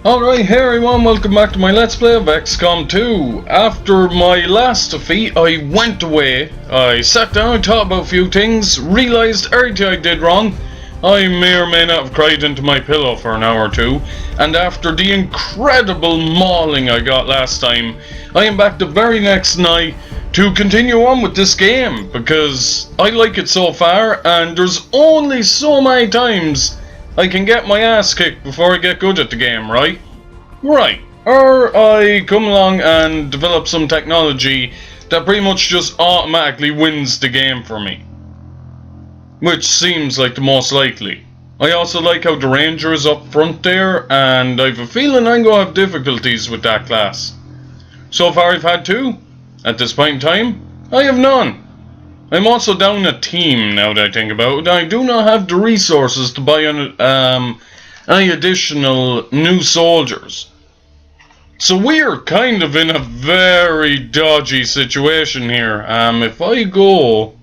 Alright, hey everyone, welcome back to my Let's Play of Xcom 2. After my last defeat, I went away, I sat down, thought about a few things, realised everything I did wrong. I may or may not have cried into my pillow for an hour or two, and after the incredible mauling I got last time, I am back the very next night to continue on with this game, because I like it so far, and there's only so many times I can get my ass kicked before I get good at the game, right? Right. Or I come along and develop some technology that pretty much just automatically wins the game for me. Which seems like the most likely. I also like how the ranger is up front there, and I have a feeling I'm going to have difficulties with that class. So far I've had two. At this point in time, I have none. I'm also down a team now that I think about it. I do not have the resources to buy any additional new soldiers. So we're kind of in a very dodgy situation here. If I go...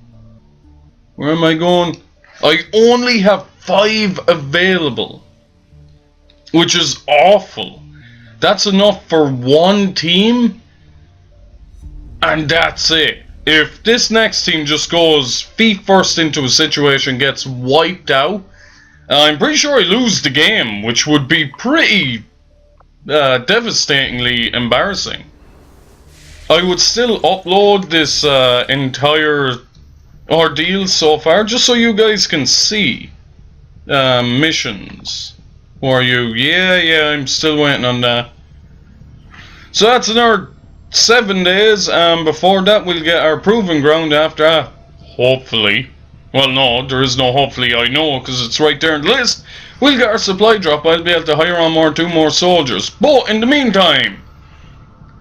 Where am I going? I only have 5 available. Which is awful. That's enough for one team. And that's it. If this next team just goes feet first into a situation, gets wiped out, I'm pretty sure I lose the game, which would be pretty devastatingly embarrassing. I would still upload this entire ordeal so far, just so you guys can see. Missions. Who are you? Yeah, I'm still waiting on that. So that's another 7 days, and before that we'll get our proving ground after that. Hopefully. Well, no, there is no hopefully, I know, because it's right there in the list. We'll get our supply drop. I'll be able to hire on 2 more soldiers. But in the meantime,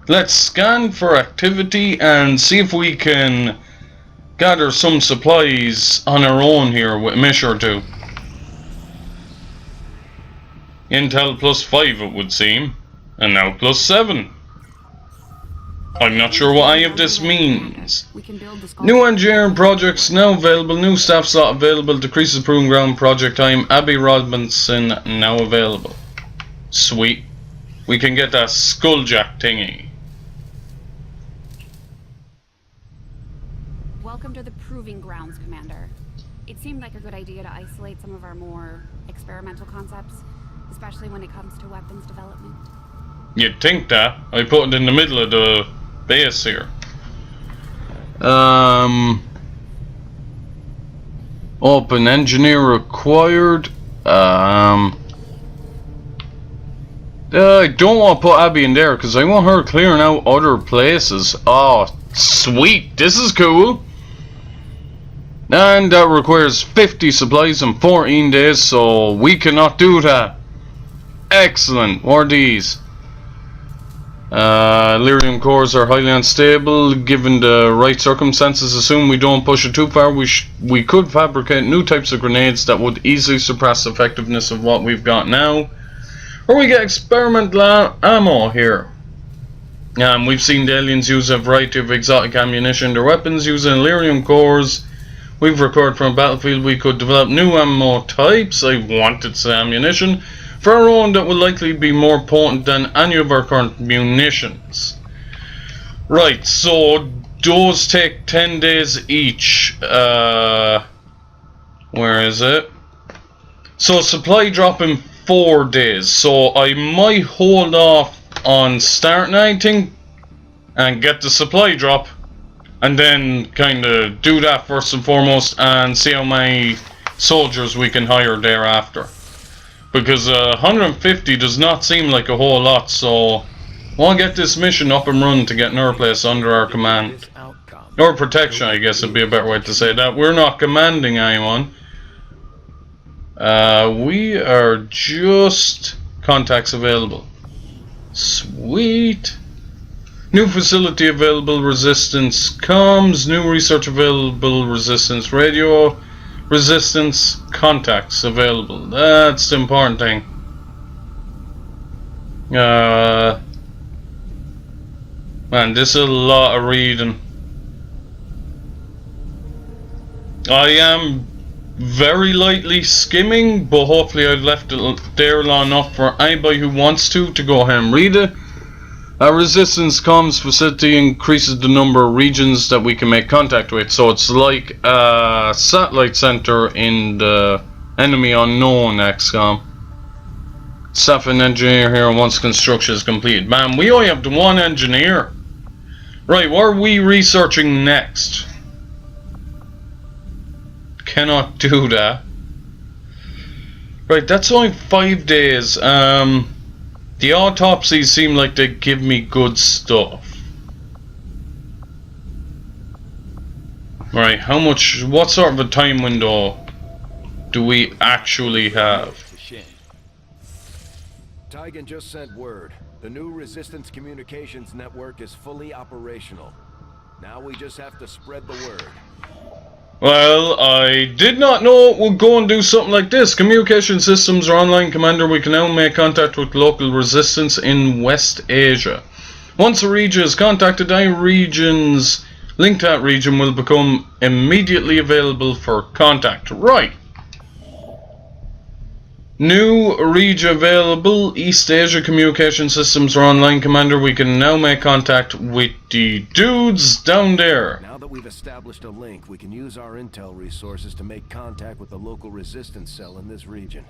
let's scan for activity and see if we can gather some supplies on our own here with a mission or 2. Intel +5 it would seem, and now +7. I'm not sure what any of this means. New engineering projects now available. New staff slot available. Decreases proving ground project time. Abby Robinson now available. Sweet. We can get that skulljack thingy. Welcome to the Proving Grounds, Commander. It seemed like a good idea to isolate some of our more experimental concepts, especially when it comes to weapons development. You'd think that. I put it in the middle of the base here. Open engineer required. I don't want to put Abby in there because I want her clearing out other places. Oh, sweet. This is cool. And that requires 50 supplies in 14 days, so we cannot do that. Excellent. What are these? Lyrium cores are highly unstable. Given the right circumstances, assume we don't push it too far, we could fabricate new types of grenades that would easily suppress the effectiveness of what we've got now. Or we get experimental ammo here. We've seen the aliens use a variety of exotic ammunition in their weapons using lyrium cores. We've recorded from a battlefield we could develop new ammo types. I wanted some ammunition for our own that will likely be more potent than any of our current munitions. Right, so those take 10 days each. Where is it? So supply drop in 4 days. So I might hold off on starting anything and get the supply drop, and then kind of do that first and foremost and see how many soldiers we can hire thereafter. Because 150 does not seem like a whole lot, so we'll get this mission up and running to get another place under our command. Or protection, I guess would be a better way to say that. We're not commanding anyone. We are just contacts available. Sweet. New facility available, resistance comms. New research available, resistance radio. Resistance contacts available. That's the important thing. Man, this is a lot of reading. I am very lightly skimming, but hopefully I've left it there long enough for anybody who wants to go ahead and read it. Our resistance comms facility increases the number of regions that we can make contact with, so it's like a satellite center in the enemy unknown XCOM. Staff and engineer here once construction is completed. Man, we only have the one engineer. Right, what are we researching next? Cannot do that. Right, that's only 5 days. The autopsies seem like they give me good stuff. Right, what sort of a time window do we actually have? Tygan just sent word. The new Resistance communications network is fully operational. Now we just have to spread the word. Well, I did not know it would go and do something like this. Communication systems are online, Commander. We can now make contact with local resistance in West Asia. Once a region is contacted, any regions linked to that region will become immediately available for contact. Right. New region available. East Asia communication systems are online, Commander. We can now make contact with the dudes down there. Now that we've established a link, we can use our intel resources to make contact with the local resistance cell in this region.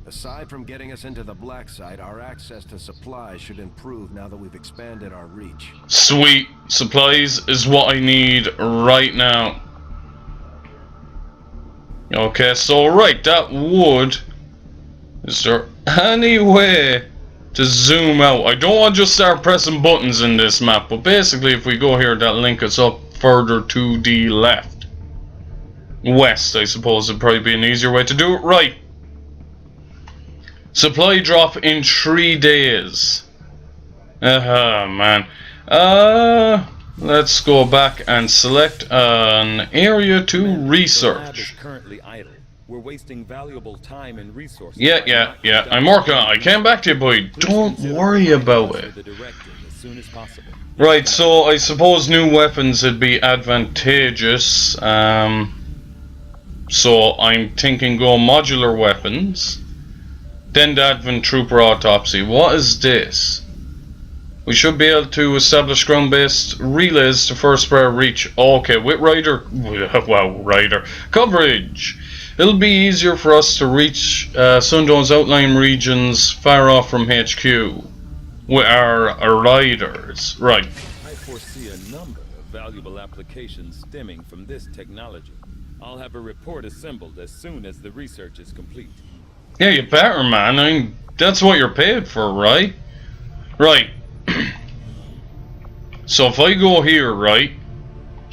Aside from getting us into the black site, our access to supplies should improve now that we've expanded our reach. Sweet. Supplies is what I need right now. Okay, so right, that would... Is there any way to zoom out? I don't want to just start pressing buttons in this map, but basically if we go here, that link us up further to the left. West, I suppose, would probably be an easier way to do it. Right. Supply drop in 3 days. Man. Let's go back and select an area to research. The lab is currently idle. We're wasting valuable time and resources. Yeah. I'm working on it. I came back to you, boy. Don't worry about it. Right, so I suppose new weapons would be advantageous. So I'm thinking go modular weapons. Then the Advent Trooper Autopsy. What is this? We should be able to establish ground-based relays to first prayer reach. Okay, with Rider... Well, Rider. Coverage! It'll be easier for us to reach Sundown's outlying regions far off from HQ with our riders. Right. I foresee a number of valuable applications stemming from this technology. I'll have a report assembled as soon as the research is complete. Yeah, you better, man. I mean, that's what you're paid for, right? Right. So if I go here, right,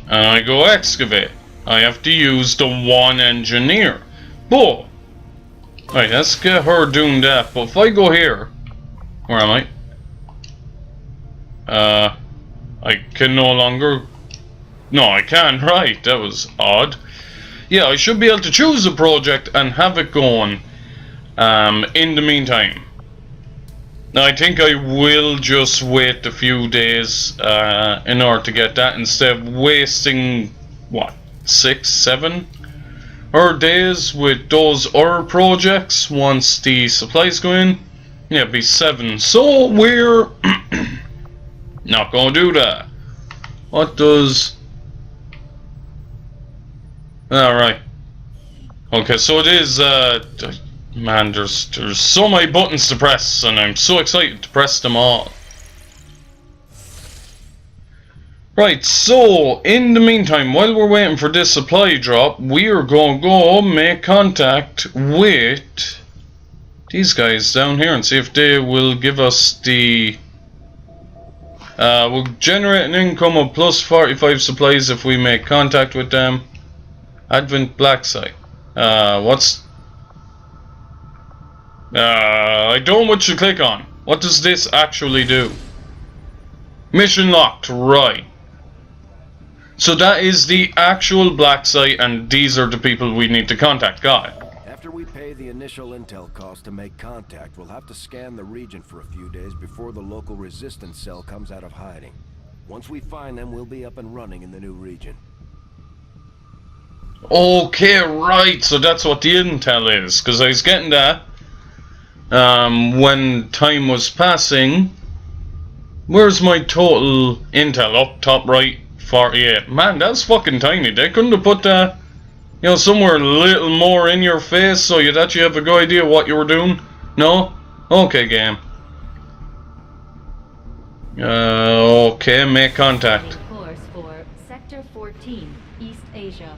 and I go excavate, I have to use the one engineer. But, right, let's get her doing that. But if I go here, where am I? I can no longer... No, I can, right, that was odd. Yeah, I should be able to choose a project and have it going in the meantime. Now, I think I will just wait a few days in order to get that instead of wasting, what, 6, 7 days with those other projects once the supplies go in. Yeah, it'd be 7. So we're not gonna do that. What does... Alright. Okay, so it is, man, there's so many buttons to press, and I'm so excited to press them all. Right, so, in the meantime, while we're waiting for this supply drop, we are going to go make contact with these guys down here and see if they will give us the... we'll generate an income of plus 45 supplies if we make contact with them. Advent Black Site. What's... I don't know what you click on. What does this actually do? Mission locked, right. So that is the actual black site, and these are the people we need to contact. Got it. After we pay the initial intel cost to make contact, we'll have to scan the region for a few days before the local resistance cell comes out of hiding. Once we find them, we'll be up and running in the new region. Okay, right, so that's what the intel is, because I was getting that when time was passing. Where's my total intel? Up top right, 48. Man, that's fucking tiny. They couldn't have put that, you know, somewhere a little more in your face so you'd actually have a good idea what you were doing? No? Okay, game. Okay, make contact. Course for Sector 14, East Asia.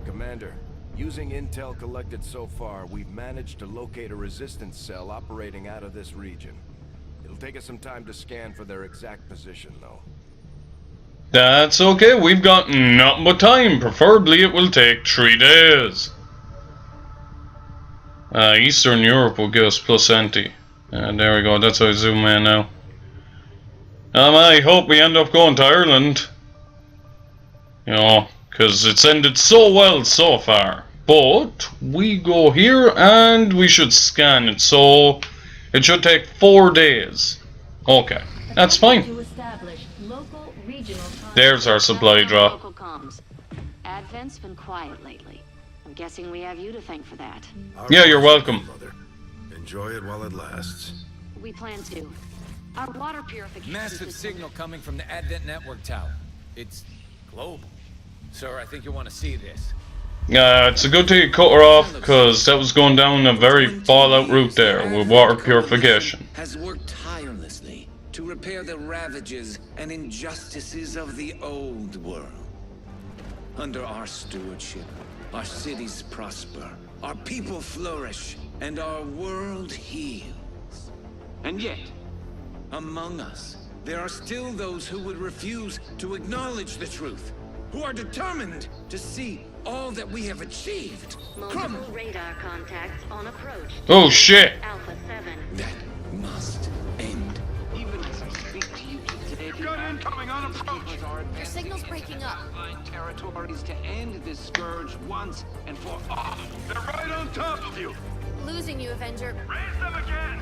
Commander, using intel collected so far, we've managed to locate a resistance cell operating out of this region. It'll take us some time to scan for their exact position, though. That's okay, we've got nothing but time. Preferably it will take 3 days. Eastern Europe will give us plus anti. There we go, that's how I zoom in now. I hope we end up going to Ireland. You know, because it's ended so well so far. But we go here and we should scan it, so it should take 4 days. Okay, that's fine. There's our supply drop. Local comms. Advent's been quiet lately. I'm guessing we have you to thank for that. Yeah, you're welcome. Mother. Enjoy it while it lasts. We plan to. Our water purification Massive system- signal coming from the Advent network tower. It's global. Sir, I think you want to see this. It's a good thing you cut her off, because that was going down a very fallout route there with water purification. Has worked tirelessly to repair the ravages and injustices of the old world. Under our stewardship, our cities prosper, our people flourish, and our world heals. And yet, among us, there are still those who would refuse to acknowledge the truth, who are determined to see all that we have achieved. Multiple radar contacts on approach. Oh shit! Alpha 7. That must end. Even as I speak to you today, gun incoming on approach. Your signal's breaking up. Territories to end this scourge once and for all. They're right on top of you. Losing you, Avenger. Raise them again.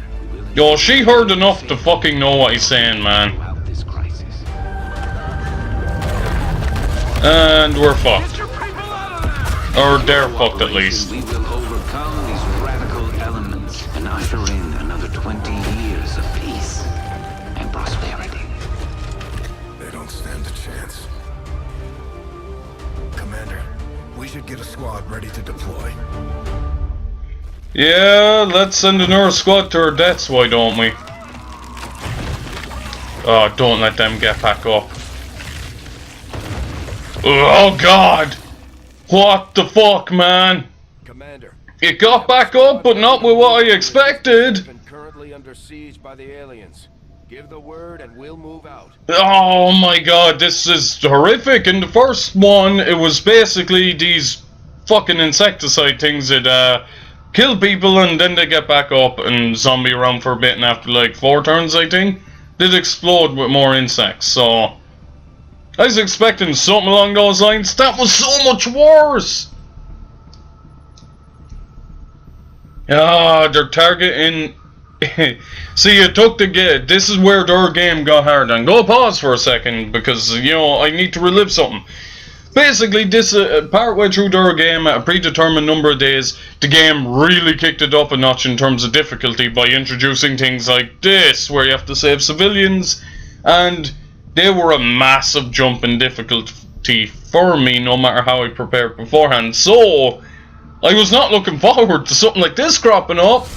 Yo, she heard enough to fucking know what he's saying, man. Throughout this crisis. And we're fucked. Get your people out of there. Or they're fucked at least. We will overcome these radical elements and usher in another 20 years of peace and prosperity. They don't stand a chance. Commander, we should get a squad ready to deploy. Yeah, let's send another squad to our deaths, why don't we? Oh, don't let them get back up. Oh god! What the fuck, man? Commander, It got back up, but not with what I expected. been currently under siege by the aliens. Give the word and we'll move out. Oh my god, this is horrific. In the first one, it was basically these fucking insecticide things that kill people and then they get back up and zombie around for a bit, and after like 4 turns, I think, they'd explode with more insects. So I was expecting something along those lines. That was so much worse. Ah, they're targeting. See, you took the game. This is where their game got hard. And go pause for a second because, you know, I need to relive something. Basically, this partway through their game, at a predetermined number of days, the game really kicked it up a notch in terms of difficulty by introducing things like this, where you have to save civilians, and they were a massive jump in difficulty for me, no matter how I prepared beforehand. So I was not looking forward to something like this cropping up.